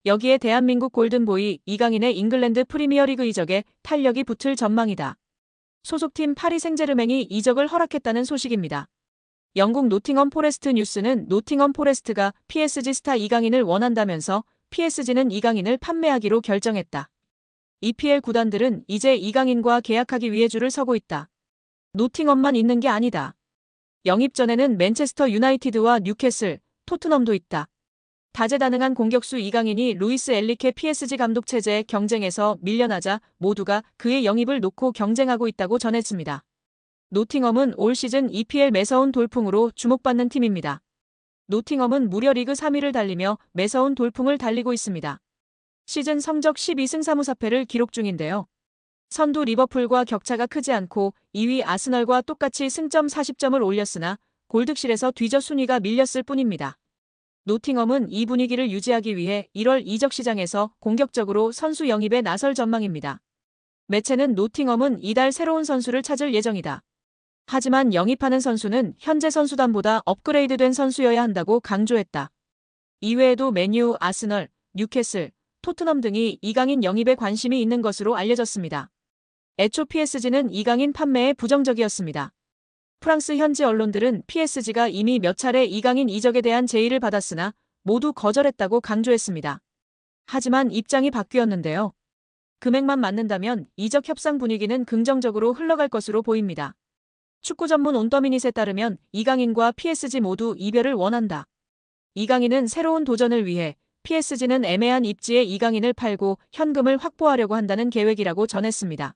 여기에 대한민국 골든보이 이강인의 잉글랜드 프리미어리그 이적에 탄력이 붙을 전망이다. 소속팀 파리 생제르맹이 이적을 허락했다는 소식입니다. 영국 노팅엄 포레스트 뉴스는 노팅엄 포레스트가 PSG 스타 이강인을 원한다면서 PSG는 이강인을 판매하기로 결정했다. EPL 구단들은 이제 이강인과 계약하기 위해 줄을 서고 있다. 노팅엄만 있는 게 아니다. 영입 전에는 맨체스터 유나이티드와 뉴캐슬, 토트넘도 있다. 다재다능한 공격수 이강인이 루이스 엔리케 PSG 감독 체제의 경쟁에서 밀려나자 모두가 그의 영입을 놓고 경쟁하고 있다고 전했습니다. 노팅엄은 올 시즌 EPL 매서운 돌풍으로 주목받는 팀입니다. 노팅엄은 무려 리그 3위를 달리며 매서운 돌풍을 달리고 있습니다. 시즌 성적 12승 3무 4패를 기록 중인데요. 선두 리버풀과 격차가 크지 않고 2위 아스널과 똑같이 승점 40점을 올렸으나 골득실에서 뒤져 순위가 밀렸을 뿐입니다. 노팅엄은 이 분위기를 유지하기 위해 1월 이적 시장에서 공격적으로 선수 영입에 나설 전망입니다. 매체는 노팅엄은 이달 새로운 선수를 찾을 예정이다. 하지만 영입하는 선수는 현재 선수단보다 업그레이드된 선수여야 한다고 강조했다. 이외에도 맨유, 아스널, 뉴캐슬, 토트넘 등이 이강인 영입에 관심이 있는 것으로 알려졌습니다. 애초 PSG는 이강인 판매에 부정적이었습니다. 프랑스 현지 언론들은 PSG가 이미 몇 차례 이강인 이적에 대한 제의를 받았으나 모두 거절했다고 강조했습니다. 하지만 입장이 바뀌었는데요. 금액만 맞는다면 이적 협상 분위기는 긍정적으로 흘러갈 것으로 보입니다. 축구 전문 온더미닛에 따르면 이강인과 PSG 모두 이별을 원한다. 이강인은 새로운 도전을 위해 PSG는 애매한 입지에 이강인을 팔고 현금을 확보하려고 한다는 계획이라고 전했습니다.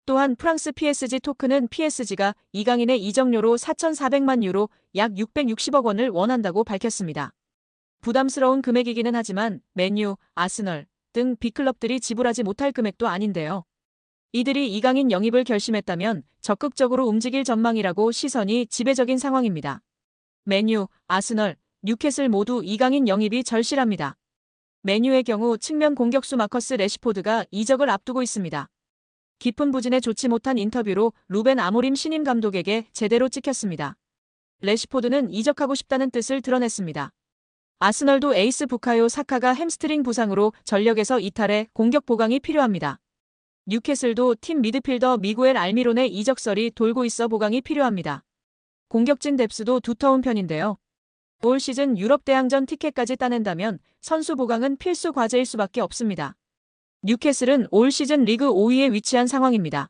또한 프랑스 PSG 토크는 PSG가 이강인의 이적료로 4,400만 유로 약 660억 원을 원한다고 밝혔습니다. 부담스러운 금액이기는 하지만 맨유, 아스널 등 빅클럽들이 지불하지 못할 금액도 아닌데요. 이들이 이강인 영입을 결심했다면 적극적으로 움직일 전망이라고 시선이 지배적인 상황입니다. 맨유, 아스널, 뉴캐슬 모두 이강인 영입이 절실합니다. 맨유의 경우 측면 공격수 마커스 레시포드가 이적을 앞두고 있습니다. 깊은 부진에 좋지 못한 인터뷰로 루벤 아모림 신임 감독에게 제대로 찍혔습니다. 레시포드는 이적하고 싶다는 뜻을 드러냈습니다. 아스널도 에이스 부카요 사카가 햄스트링 부상으로 전력에서 이탈해 공격 보강이 필요합니다. 뉴캐슬도 팀 미드필더 미구엘 알미론의 이적설이 돌고 있어 보강이 필요합니다. 공격진 뎁스도 두터운 편인데요. 올 시즌 유럽 대항전 티켓까지 따낸다면 선수 보강은 필수 과제일 수밖에 없습니다. 뉴캐슬은 올 시즌 리그 5위에 위치한 상황입니다.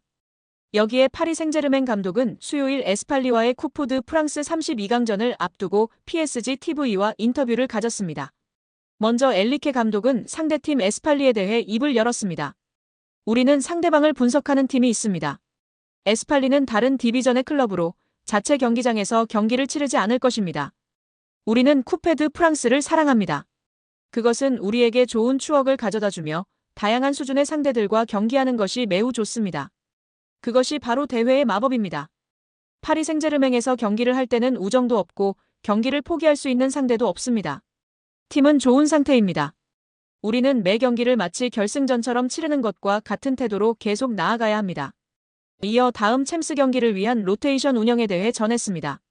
여기에 파리 생제르맹 감독은 수요일 에스팔리와의 쿠푸드 프랑스 32강전을 앞두고 PSG TV와 인터뷰를 가졌습니다. 먼저 엔리케 감독은 상대팀 에스팔리에 대해 입을 열었습니다. 우리는 상대방을 분석하는 팀이 있습니다. 에스팔리는 다른 디비전의 클럽으로 자체 경기장에서 경기를 치르지 않을 것입니다. 우리는 쿠페드 프랑스를 사랑합니다. 그것은 우리에게 좋은 추억을 가져다주며 다양한 수준의 상대들과 경기하는 것이 매우 좋습니다. 그것이 바로 대회의 마법입니다. 파리 생제르맹에서 경기를 할 때는 우정도 없고 경기를 포기할 수 있는 상대도 없습니다. 팀은 좋은 상태입니다. 우리는 매 경기를 마치 결승전처럼 치르는 것과 같은 태도로 계속 나아가야 합니다. 이어 다음 챔스 경기를 위한 로테이션 운영에 대해 전했습니다.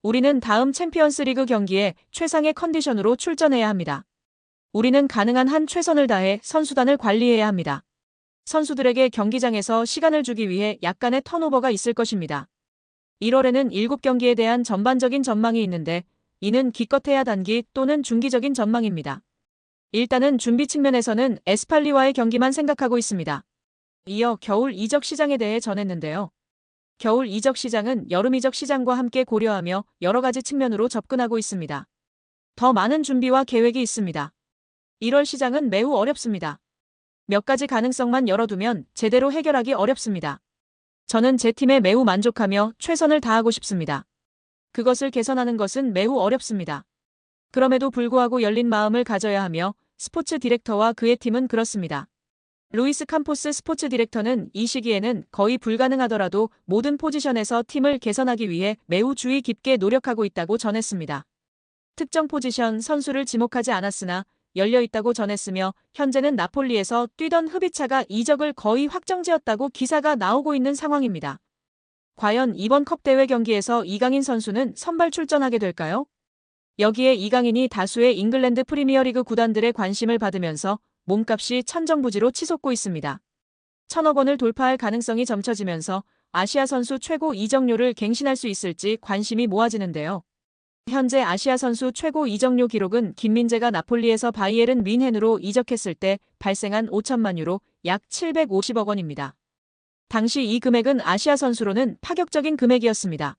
우리는 다음 챔피언스 리그 경기에 최상의 컨디션으로 출전해야 합니다. 우리는 가능한 한 최선을 다해 선수단을 관리해야 합니다. 선수들에게 경기장에서 시간을 주기 위해 약간의 턴오버가 있을 것입니다. 1월에는 7경기에 대한 전반적인 전망이 있는데 이는 기껏해야 단기 또는 중기적인 전망입니다. 일단은 준비 측면에서는 에스팔리와의 경기만 생각하고 있습니다. 이어 겨울 이적 시장에 대해 전했는데요. 겨울 이적 시장은 여름 이적 시장과 함께 고려하며 여러 가지 측면으로 접근하고 있습니다. 더 많은 준비와 계획이 있습니다. 1월 시장은 매우 어렵습니다. 몇 가지 가능성만 열어두면 제대로 해결하기 어렵습니다. 저는 제 팀에 매우 만족하며 최선을 다하고 싶습니다. 그것을 개선하는 것은 매우 어렵습니다. 그럼에도 불구하고 열린 마음을 가져야 하며 스포츠 디렉터와 그의 팀은 그렇습니다. 루이스 캄포스 스포츠 디렉터는 이 시기에는 거의 불가능하더라도 모든 포지션에서 팀을 개선하기 위해 매우 주의 깊게 노력하고 있다고 전했습니다. 특정 포지션 선수를 지목하지 않았으나 열려있다고 전했으며 현재는 나폴리에서 뛰던 흐비차가 이적을 거의 확정지었다고 기사가 나오고 있는 상황입니다. 과연 이번 컵 대회 경기에서 이강인 선수는 선발 출전하게 될까요? 여기에 이강인이 다수의 잉글랜드 프리미어리그 구단들의 관심을 받으면서 몸값이 천정부지로 치솟고 있습니다. 1,000억 원을 돌파할 가능성이 점쳐지면서 아시아 선수 최고 이적료를 갱신할 수 있을지 관심이 모아지는데요. 현재 아시아 선수 최고 이적료 기록은 김민재가 나폴리에서 바이에른 뮌헨으로 이적했을 때 발생한 5천만 유로, 약 750억 원입니다. 당시 이 금액은 아시아 선수로는 파격적인 금액이었습니다.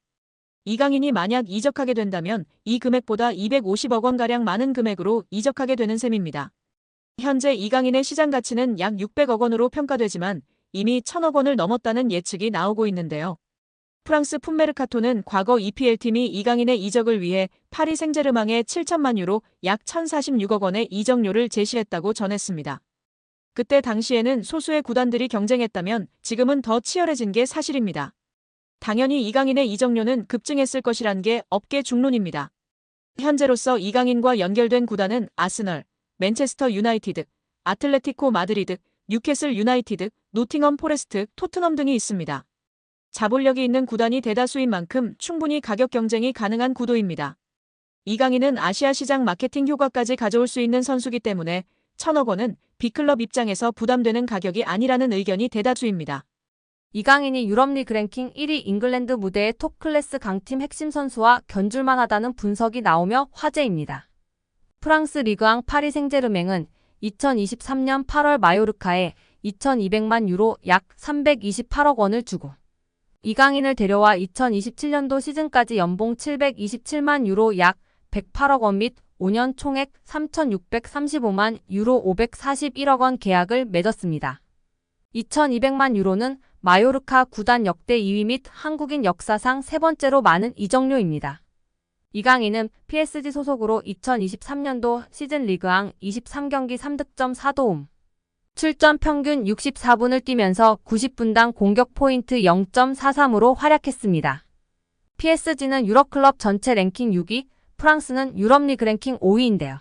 이강인이 만약 이적하게 된다면 이 금액보다 250억 원가량 많은 금액으로 이적하게 되는 셈입니다. 현재 이강인의 시장 가치는 약 600억 원으로 평가되지만 이미 1,000억 원을 넘었다는 예측이 나오고 있는데요. 프랑스 풋메르카토는 과거 EPL팀이 이강인의 이적을 위해 파리 생제르맹에 7천만 유로, 약 1,046억 원의 이적료를 제시했다고 전했습니다. 그때 당시에는 소수의 구단들이 경쟁했다면 지금은 더 치열해진 게 사실입니다. 당연히 이강인의 이적료는 급증했을 것이란 게 업계 중론입니다. 현재로서 이강인과 연결된 구단은 아스널, 맨체스터 유나이티드, 아틀레티코 마드리드, 뉴캐슬 유나이티드, 노팅엄 포레스트, 토트넘 등이 있습니다. 자본력이 있는 구단이 대다수인 만큼 충분히 가격 경쟁이 가능한 구도입니다. 이강인은 아시아 시장 마케팅 효과까지 가져올 수 있는 선수기 때문에 1,000억 원은 B클럽 입장에서 부담되는 가격이 아니라는 의견이 대다수입니다. 이강인이 유럽리그 랭킹 1위 잉글랜드 무대의 톱클래스 강팀 핵심 선수와 견줄만 하다는 분석이 나오며 화제입니다. 프랑스 리그앙 파리 생제르맹은 2023년 8월 마요르카에 2,200만 유로 약 328억 원을 주고 이강인을 데려와 2027년도 시즌까지 연봉 727만 유로 약 108억 원 및 5년 총액 3,635만 유로 541억 원 계약을 맺었습니다. 2,200만 유로는 마요르카 구단 역대 2위 및 한국인 역사상 세 번째로 많은 이적료입니다. 이강인은 PSG 소속으로 2023년도 시즌 리그앙 23경기 3득점 4도움, 출전 평균 64분을 뛰면서 90분당 공격 포인트 0.43으로 활약했습니다. PSG는 유럽클럽 전체 랭킹 6위, 프랑스는 유럽리그 랭킹 5위인데요.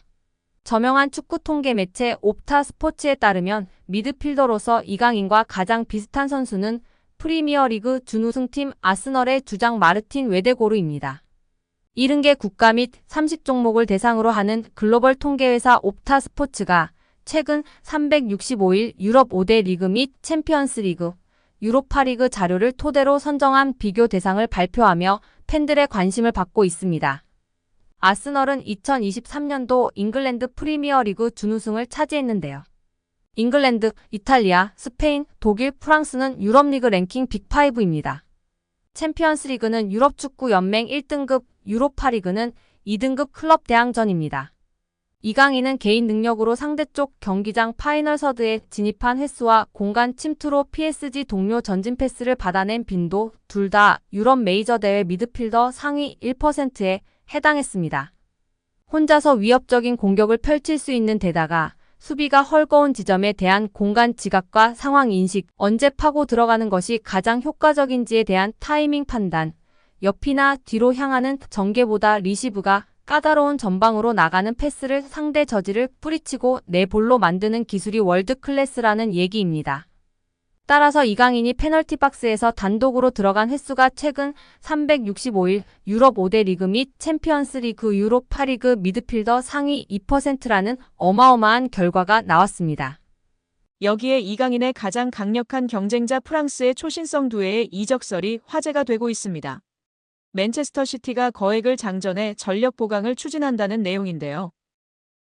저명한 축구 통계 매체 옵타 스포츠에 따르면 미드필더로서 이강인과 가장 비슷한 선수는 프리미어리그 준우승팀 아스널의 주장 마르틴 웨데고르입니다. 70개 국가 및 30종목을 대상으로 하는 글로벌 통계회사 옵타 스포츠가 최근 365일 유럽 5대 리그 및 챔피언스 리그, 유로파리그 자료를 토대로 선정한 비교 대상을 발표하며 팬들의 관심을 받고 있습니다. 아스널은 2023년도 잉글랜드 프리미어리그 준우승을 차지했는데요. 잉글랜드, 이탈리아, 스페인, 독일, 프랑스는 유럽리그 랭킹 빅5입니다. 챔피언스리그는 유럽축구연맹 1등급, 유로파리그는 2등급 클럽 대항전입니다. 이강인은 개인 능력으로 상대쪽 경기장 파이널 서드에 진입한 횟수와 공간 침투로 PSG 동료 전진 패스를 받아낸 빈도 둘 다 유럽 메이저 대회 미드필더 상위 1%에 해당했습니다. 혼자서 위협적인 공격을 펼칠 수 있는 데다가 수비가 헐거운 지점에 대한 공간 지각과 상황 인식, 언제 파고 들어가는 것이 가장 효과적인지에 대한 타이밍 판단, 옆이나 뒤로 향하는 전개보다 리시브가 까다로운 전방으로 나가는 패스를 상대 저지를 뿌리치고 내 볼로 만드는 기술이 월드 클래스라는 얘기입니다. 따라서 이강인이 페널티 박스에서 단독으로 들어간 횟수가 최근 365일 유럽 5대 리그 및 챔피언스 리그 유로파리그 미드필더 상위 2%라는 어마어마한 결과가 나왔습니다. 여기에 이강인의 가장 강력한 경쟁자 프랑스의 초신성 두뇌의 이적설이 화제가 되고 있습니다. 맨체스터 시티가 거액을 장전해 전력 보강을 추진한다는 내용인데요.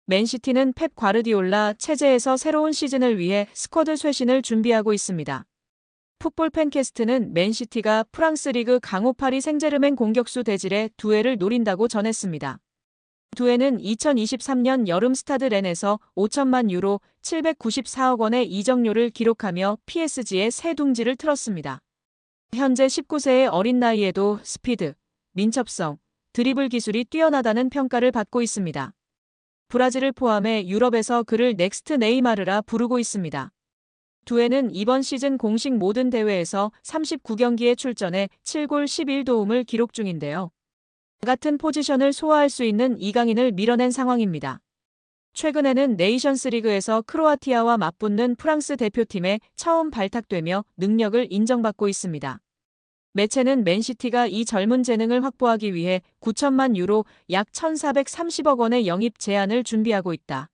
맨시티는 펩 과르디올라 체제에서 새로운 시즌을 위해 스쿼드 쇄신을 준비하고 있습니다. 풋볼 팬캐스트는 맨시티가 프랑스 리그 강호 파리 생제르맹 공격수 대질의 두에를 노린다고 전했습니다. 두에는 2023년 여름 스타드 렌에서 5천만 유로 794억 원의 이적료를 기록하며 PSG의 새 둥지를 틀었습니다. 현재 19세의 어린 나이에도 스피드, 민첩성, 드리블 기술이 뛰어나다는 평가를 받고 있습니다. 브라질을 포함해 유럽에서 그를 넥스트 네이마르라 부르고 있습니다. 두에는 이번 시즌 공식 모든 대회에서 39경기에 출전해 7골 11도움을 기록 중인데요. 같은 포지션을 소화할 수 있는 이강인을 밀어낸 상황입니다. 최근에는 네이션스 리그에서 크로아티아와 맞붙는 프랑스 대표팀에 처음 발탁되며 능력을 인정받고 있습니다. 매체는 맨시티가 이 젊은 재능을 확보하기 위해 9천만 유로 약 1,430억 원의 영입 제안을 준비하고 있다.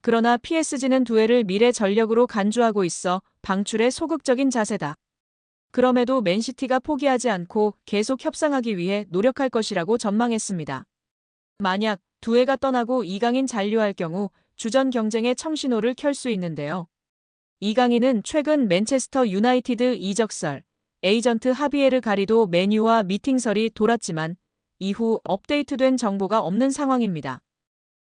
그러나 PSG는 두회를 미래 전력으로 간주하고 있어 방출에 소극적인 자세다. 그럼에도 맨시티가 포기하지 않고 계속 협상하기 위해 노력할 것이라고 전망했습니다. 만약 두회가 떠나고 이강인 잔류할 경우 주전 경쟁에 청신호를 켤 수 있는데요. 이강인은 최근 맨체스터 유나이티드 이적설, 에이전트 하비에르 가리도 메뉴와 미팅설이 돌았지만 이후 업데이트된 정보가 없는 상황입니다.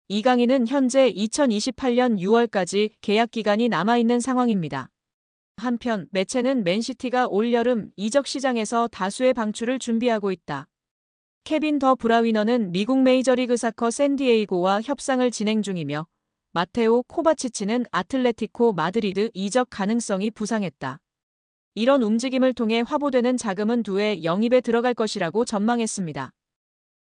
이강인은 현재 2028년 6월까지 계약 기간이 남아있는 상황입니다. 한편 매체는 맨시티가 올여름 이적 시장에서 다수의 방출을 준비하고 있다. 케빈 더 브라위너는 미국 메이저리그 사커 샌디에이고와 협상을 진행 중이며 마테오 코바치치는 아틀레티코 마드리드 이적 가능성이 부상했다. 이런 움직임을 통해 화보되는 자금은 두회 영입에 들어갈 것이라고 전망했습니다.